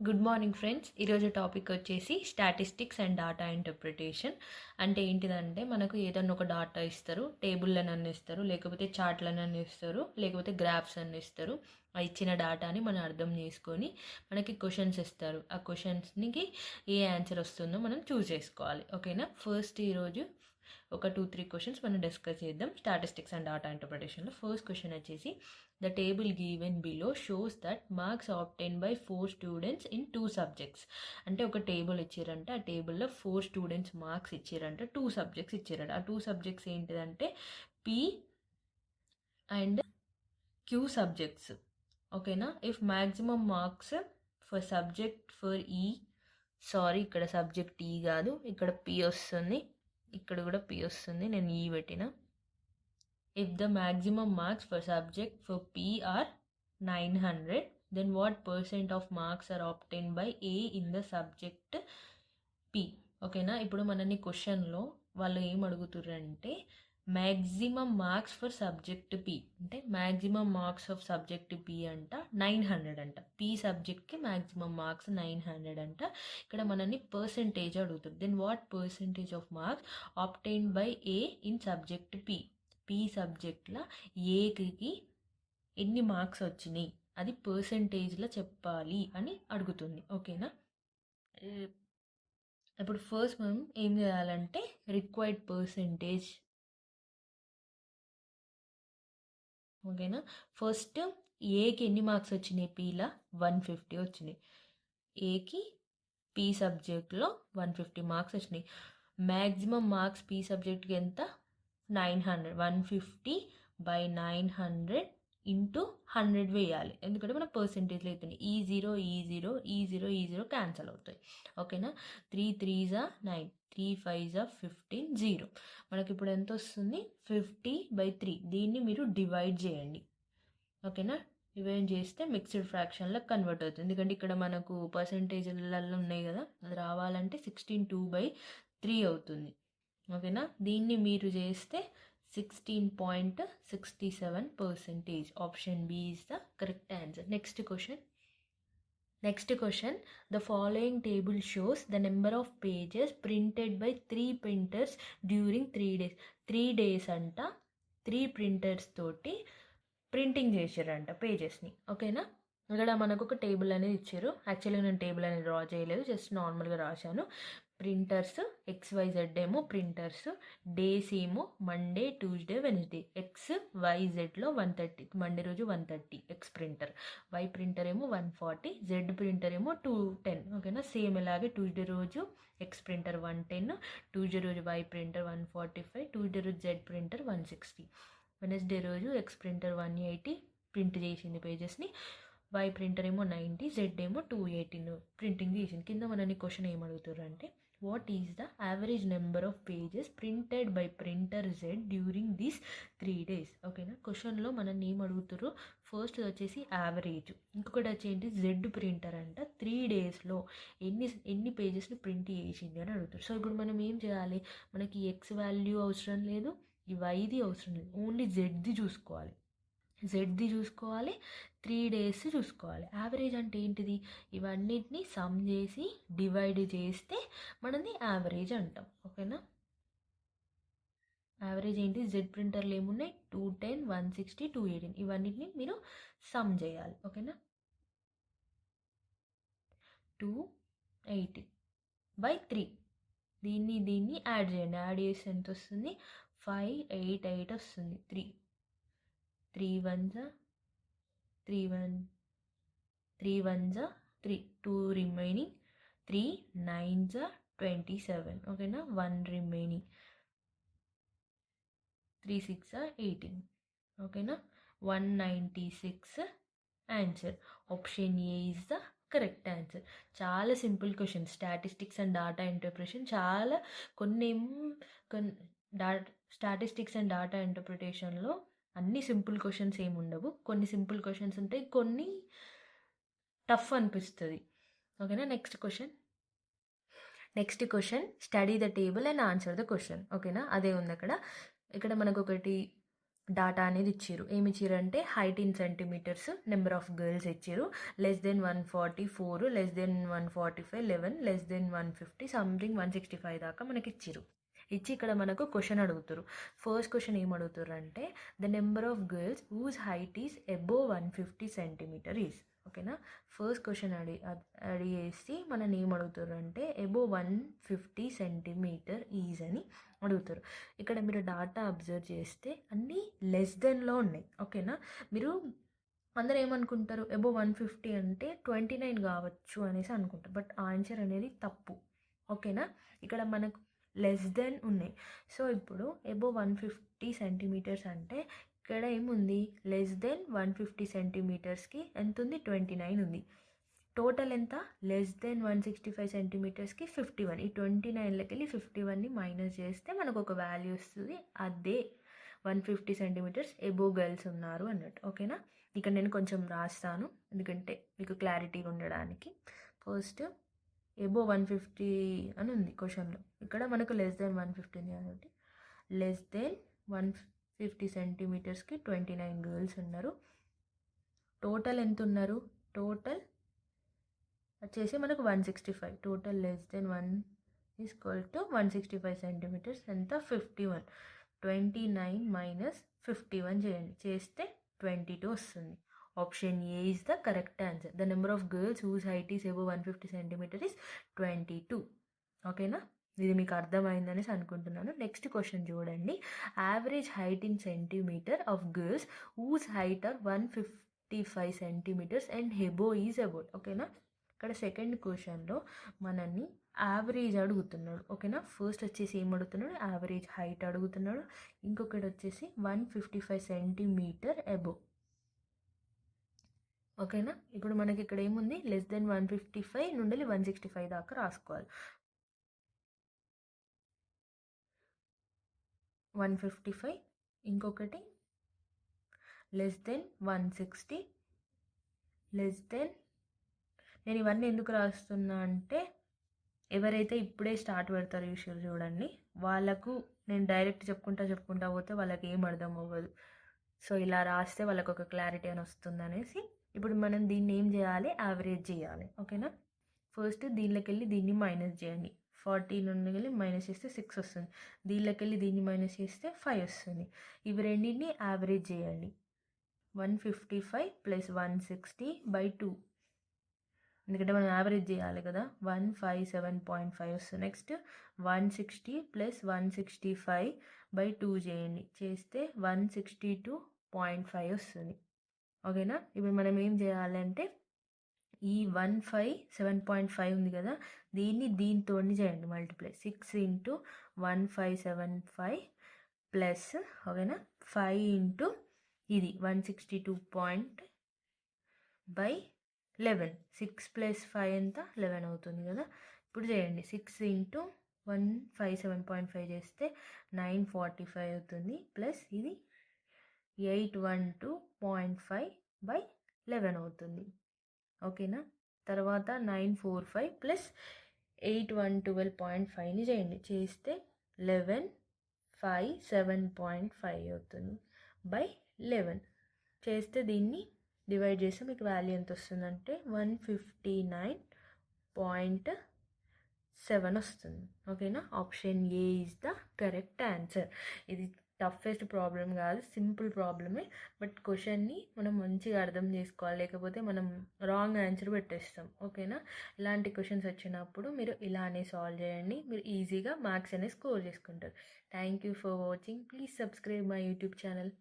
Good morning friends. ఈరోజు topic వచ్చేసి statistics and data interpretation. అంటే ఏంటిదంటే మనకు ఏదన్నా ఒక డాటా ఇస్తారు, టేబుల్లను ఇస్తారు, లేకపోతే చార్ట్లను ఇస్తారు, లేకపోతే గ్రాఫ్స్ అని ఇస్తారు. ఆ ఇచ్చిన డాటాని మనం అర్థం చేసుకొని మనకి క్వశ్చన్స్ ఇస్తారు. ఆ క్వశ్చన్స్కి ఏ ఆన్సర్ వస్తుందో మనం చూస్ చేసుకోవాలి. ఓకేనా. ఫస్ట్ ఈరోజు ఒక 2-3 క్వశ్చన్స్ మనం డిస్కస్ చేద్దాం స్టాటిస్టిక్స్ అండ్ డాటా ఇంటర్ప్రిటేషన్లో. ఫస్ట్ క్వశ్చన్ వచ్చేసి the table given below shows that marks obtain by 4 students in 2 subjects. అంటే ఒక టేబుల్ ఇచ్చారంటే ఆ టేబుల్లో 4 స్టూడెంట్స్ మార్క్స్ ఇచ్చారంటే 2 సబ్జెక్ట్స్ ఇచ్చారంట. ఆ 2 సబ్జెక్ట్స్ ఏంటిదంటే పి అండ్ క్యూ సబ్జెక్ట్స్. ఓకేనా. If maximum marks for subject for ఈ ఇక్కడ సబ్జెక్ట్ ఈ కాదు, ఇక్కడ పి వస్తుంది, ఇక్కడ కూడా పి వస్తుంది, నేను ఈ పెట్టిన. If the maximum marks for subject for P are 900, then what percent of marks are obtained by A in the subject P? ఓకేనా. ఇప్పుడు మనని క్వశ్చన్లో వాళ్ళు ఏం అడుగుతారంటే maximum marks for subject P, అంటే maximum marks of subject P అంట 900 అంట. పి సబ్జెక్ట్కి మ్యాక్సిమం మార్క్స్ 900 అంట. ఇక్కడ మనని పర్సంటేజ్ అడుగుతుంది. Then what percentage of marks obtained by A in subject P. P సబ్జెక్ట్లో ఏకి ఎన్ని మార్క్స్ వచ్చినాయి అది పర్సంటేజ్లో చెప్పాలి అని అడుగుతుంది. ఓకేనా. ఇప్పుడు ఫస్ట్ మనం ఏం చేయాలంటే రిక్వైర్డ్ పర్సంటేజ్. ఓకేనా. ఫస్ట్ ఏకి ఎన్ని మార్క్స్ వచ్చినాయి, పీలా 150 వచ్చినాయి. ఏకి పి సబ్జెక్ట్లో 150 మార్క్స్ వచ్చినాయి. మ్యాక్సిమం మార్క్స్ పి సబ్జెక్ట్కి ఎంత, 900. 150 by 900 ఇంటూ 100 వేయాలి, ఎందుకంటే మన పర్సంటేజ్లో అవుతుంది. ఈ జీరో క్యాన్సల్ అవుతాయి. ఓకేనా. 3 3s are 9, 3 5s are 15, 0. మనకి ఇప్పుడు ఎంత వస్తుంది, 50/3. దీన్ని మీరు డివైడ్ చేయండి. ఓకేనా. డివైడ్ చేస్తే మిక్స్డ్ ఫ్రాక్షన్లో కన్వర్ట్ అవుతుంది, ఎందుకంటే ఇక్కడ మనకు పర్సంటేజ్లలో ఉన్నాయి కదా, అది రావాలంటే 16/2/3 అవుతుంది. ఓకేనా. దీన్ని మీరు చేస్తే 16.67%. Option B is the correct answer. Next question. The following table shows the number of pages printed by 3 printers during 3 days. 3 days అంట 3 ప్రింటర్స్ తోటి ప్రింటింగ్ చేశారంట పేజెస్ని. ఓకేనా. ఇక్కడ మనకు ఒక టేబుల్ అనేది ఇచ్చారు. యాక్చువల్గా నేను టేబుల్ అనేది డ్రా చేయలేదు, జస్ట్ నార్మల్గా రాశాను. ప్రింటర్స్ XYZ ఏమో ప్రింటర్స్, డేస్ ఏమో మండే, ట్యూస్డే, వెన్స్డే. XYZలో 130, మండే రోజు 130 ఎక్స్ ప్రింటర్. వై ప్రింటర్ ఏమో 140, జెడ్ ప్రింటర్ ఏమో 210. ఓకేనా. సేమ్ ఇలాగే ట్యూస్డే రోజు ఎక్స్ ప్రింటర్ 110, ట్యూస్డే రోజు వై ప్రింటర్ 145, ట్యూస్డే రోజు జెడ్ ప్రింటర్ 160, వెనస్డే రోజు ఎక్స్ ప్రింటర్ 180 ప్రింట్ చేసింది పేజెస్ని. వై ప్రింటర్ ఏమో 90, జెడ్ ఏమో 218 ప్రింటింగ్ చేసింది. కింద మనని క్వశ్చన్ ఏం అడుగుతారు అంటే what is the average number of pages printed by printer Z during these 3 days. ఓకేనా. క్వశ్చన్లో మనల్ని ఏం అడుగుతారు, ఫస్ట్ వచ్చేసి యావరేజ్, ఇంకొకటి వచ్చేసి జెడ్ ప్రింటర్ అంట 3 daysలో ఎన్ని పేజెస్ని ప్రింట్ చేసింది అని అడుగుతారు. సో ఇప్పుడు మనం ఏం చేయాలి, మనకి ఎక్స్ వాల్యూ అవసరం లేదు, ఈ వైది అవసరం లేదు, ఓన్లీ జెడ్ది చూసుకోవాలి. 3 days చూసుకోవాలి. యావరేజ్ అంటే ఏంటిది, ఇవన్నిటిని సమ్ చేసి డివైడ్ చేస్తే మనది యావరేజ్ అంటాం. ఓకేనా. యావరేజ్ ఏంటి, జెడ్ ప్రింటర్లు ఏమున్నాయి 210, 160, 218, ఇవన్నిటిని మీరు సమ్ చేయాలి. ఓకేనా. 280/3 దీన్ని యాడ్ చేయండి. యాడ్ చేస్తే ఎంత వస్తుంది, 588 వస్తుంది. 3 1s 3, 2 రిమైనింగ్, 3 9s 27. ఓకేనా. 1 రిమైనింగ్, 3 6 18. ఓకేనా. 196 answer. Option A is the correct answer. చాలా simple question. Statistics and data interpretation చాలా కొన్ని స్టాటిస్టిక్స్ అండ్ డాటా ఇంటర్ప్రిటేషన్లో అన్ని సింపుల్ క్వశ్చన్స్ ఏమి ఉండవు, కొన్ని సింపుల్ క్వశ్చన్స్ ఉంటాయి, కొన్ని టఫ్ అనిపిస్తుంది. ఓకేనా. Next question study the table and answer the question. ఓకేనా. అదే ఉంది ఇక్కడ మనకు ఒకటి డాటా అనేది ఇచ్చారు. ఏమి ఇచ్చారంటే height in centimetres, number of girls ఇచ్చారు. <144, <145, 11, <150, సంథింగ్ 165 దాకా మనకి ఇచ్చారు. ఇచ్చి ఇక్కడ మనకు క్వశ్చన్ అడుగుతారు. ఫస్ట్ క్వశ్చన్ ఏం అడుగుతారు అంటే the number of girls whose height is above 150 centimetre is. ఓకేనా, ఫస్ట్ క్వశ్చన్ అడిగేసి మనని ఏం అడుగుతారు అంటే అబోవ్ 150 సెంటీమీటర్ ఈజ్ అని అడుగుతారు. ఇక్కడ మీరు డాటా అబ్జర్వ్ చేస్తే అన్నీ లెస్ దెన్లో ఉన్నాయి. ఓకేనా, మీరు అందరూ ఏమనుకుంటారు అబోవ్ 150 అంటే 29 కావచ్చు అనేసి అనుకుంటారు. బట్ ఆన్సర్ అనేది తప్పు. ఓకేనా, ఇక్కడ మనకు లెస్ దెన్ ఉన్నాయి. సో ఇప్పుడు అబోవ్ 150 సెంటీమీటర్స్ అంటే ఇక్కడ ఏముంది, లెస్ దెన్ 150 సెంటీమీటర్స్కి ఎంత ఉంది, 29 ఉంది. టోటల్ ఎంత, లెస్ దెన్ 165 సెంటీమీటర్స్కి 51. ఈ 29లోకి వెళ్ళి 51ని మైనస్ చేస్తే మనకు ఒక వాల్యూ వస్తుంది. అదే 150 సెంటీమీటర్స్ ఎబోవ్ గర్ల్స్ ఉన్నారు అన్నట్టు. ఓకేనా, ఇక్కడ నేను కొంచెం రాస్తాను ఎందుకంటే మీకు క్లారిటీగా ఉండడానికి. ఫస్ట్ ఎబోవ్ 150 అని ఉంది క్వశ్చన్లో, ఇక్కడ మనకు లెస్ దెన్ 150 ఉంది కాబట్టి లెస్ దెన్ 150 సెంటీమీటర్స్కి 29 గర్ల్స్ ఉన్నారు. టోటల్ ఎంత ఉన్నారు, టోటల్ వచ్చేసి మనకు 165. Total less than 1 equal to 165 centimetres ఎంత, 51. 29 మైనస్ 51 చేయండి, చేస్తే 22 వస్తుంది. Option A is the correct answer. The number of girls whose height is above 150 centimetre is 22. ఓకేనా, ఇది మీకు అర్థమైందనేసి అనుకుంటున్నాను. నెక్స్ట్ క్వశ్చన్ చూడండి. Average height in centimetre of girls whose height are 155 centimetres and హెబో is about. ఓకేనా, ఇక్కడ second క్వశ్చన్లో మనల్ని యావరేజ్ అడుగుతున్నాడు. ఓకేనా, ఫస్ట్ వచ్చేసి ఏం అడుగుతున్నాడు, యావరేజ్ హైట్ అడుగుతున్నాడు. ఇంకొకటి వచ్చేసి 155 సెంటీమీటర్ అబోవ్. ఓకేనా, ఇప్పుడు మనకి ఇక్కడ ఏముంది, లెస్ దెన్ 155 నుండి 165 దాకా రాసుకోవాలి. 155, ఇంకొకటి లెస్ దెన్ 160, లెస్ దెన్. నేను ఇవన్నీ ఎందుకు రాస్తున్నా అంటే ఎవరైతే ఇప్పుడే స్టార్ట్ పెడతారో చూడండి, వాళ్ళకు నేను డైరెక్ట్ చెప్పుకుంటా పోతే వాళ్ళకి ఏం అర్థం అవ్వదు. సో ఇలా రాస్తే వాళ్ళకు ఒక క్లారిటీ అని వస్తుంది అనేసి ఇప్పుడు మనం దీన్ని ఏం చేయాలి, యావరేజ్ చేయాలి. ఓకేనా, ఫస్ట్ దీనిలోకి వెళ్ళి దీన్ని మైనస్ చేయండి. 40 నుండి వెళ్ళి మైనస్ చేస్తే 6 వస్తుంది. దీనిలోకి వెళ్ళి దీన్ని మైనస్ చేస్తే 5 వస్తుంది. ఇవి రెండింటిని యావరేజ్ చేయండి. 155 ప్లస్ 160/2, ఎందుకంటే మనం యావరేజ్ చేయాలి కదా. 157.5 వస్తుంది. నెక్స్ట్ 160 ప్లస్ 165/2 చేయండి, చేస్తే 162.5 వస్తుంది. ఓకేనా, ఇప్పుడు మనం ఏం చేయాలంటే ఈ 157.5 ఉంది కదా, దీన్ని దీంతో చేయండి మల్టిప్లై. 6 ఇంటూ 1575 ప్లస్, ఓకేనా, 5 ఇంటూ ఇది 162.11. 6 ప్లస్ 5 ఎంత, 11 అవుతుంది కదా. ఇప్పుడు చేయండి, 6 ఇంటూ 157.5 చేస్తే 945 అవుతుంది. ప్లస్ ఇది 812.5/11 అవుతుంది. ఓకేనా, తర్వాత 945 ప్లస్ 8112.5ని చేయండి, చేస్తే 1157.5 అవుతుంది బై 11. చేస్తే దీన్ని డివైడ్ చేస్తే మీకు వాల్యూ ఎంత వస్తుందంటే 159.7 వస్తుంది. ఓకేనా, option A is the correct answer. ఇది టఫెస్ట్ ప్రాబ్లం కాదు, సింపుల్ ప్రాబ్లమే. బట్ క్వశ్చన్ని మనం మంచిగా అర్థం చేసుకోవాలి, లేకపోతే మనం రాంగ్ ఆన్సర్ పెట్టేస్తాం. ఓకేనా, ఇలాంటి క్వశ్చన్స్ వచ్చినప్పుడు మీరు ఇలానే సాల్వ్ చేయండి, మీరు ఈజీగా మార్క్స్ అనేది స్కోర్ చేసుకుంటారు. Thank you for watching. Please subscribe my YouTube channel.